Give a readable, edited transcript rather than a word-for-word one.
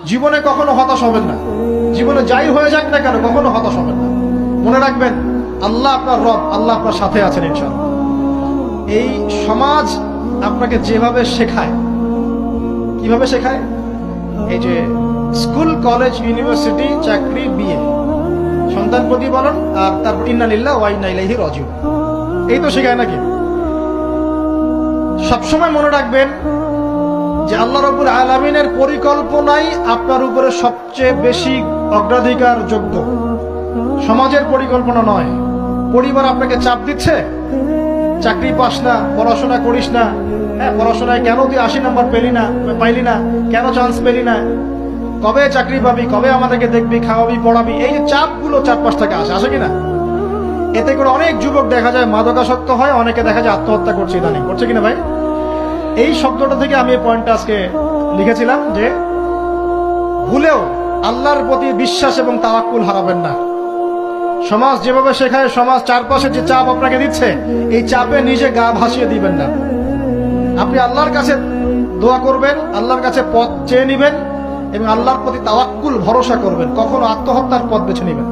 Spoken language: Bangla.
জীবনে কখনো হতাশ হবেন না। জীবনে যাই হয়ে যাক না কেন কখনো হতাশ হবেন না। মনে রাখবেন আল্লাহ আপনার রব, আল্লাহ আপনার সাথে আছেন ইনশাআল্লাহ। এই সমাজ আপনাকে যেভাবে শেখায়, কিভাবে শেখায়, এই যে স্কুল, কলেজ, ইউনিভার্সিটি, চাকরি, বিয়ে, সন্তান প্রতিপালন, আর তারপর ইন্না লিল্লাহি ওয়া ইন্না ইলাইহি রাজিউন, এই তো শেখায় নাকি? সবসময় মনে রাখবেন যে আল্লাহ রাব্বুল আলামিনের পরিকল্পনাই আপনার উপরে সবচেয়ে বেশি অগ্রাধিকার যোগ্য, সমাজের পরিকল্পনা নয়। পরিবার আপনাকে চাপ দিচ্ছে, চাকরি পাস না, পড়াশোনা করিস না, হ্যাঁ পড়াশোনায় কেন তুই 80 নম্বর পাইলি না, কেন চান্স পেলি না, কবে চাকরি পাবি, কবে আমাদেরকে দেখবি, খাওয়াবি, পড়াবি, এই যে চাপগুলো চারপাশ থেকে আসে কিনা? এতে করে অনেক যুবক দেখা যায় মাদকাসক্ত হয়, অনেকে দেখা যায় আত্মহত্যা করছে, ইদানিং করছে কিনা ভাই? এই শব্দটা থেকে আমি এই পয়েন্টটা আজকে লিখেছিলাম যে ভুলেও আল্লাহর প্রতি বিশ্বাস এবং তাওয়াক্কুল হারাবেন না। সমাজ যেভাবে শেখায়, সমাজ চারপাশে যে চাপ আপনাকে দিচ্ছে, এই চাপে নিজে গা ভাসিয়ে দিবেন না। আপনি আল্লাহর কাছে দোয়া করবেন, আল্লাহর কাছে পথ চেয়ে নিবেন এবং আল্লাহর প্রতি তাওয়াক্কুল ভরসা করবেন। কখনো আত্মহত্যার পথ বেছে নিবেন।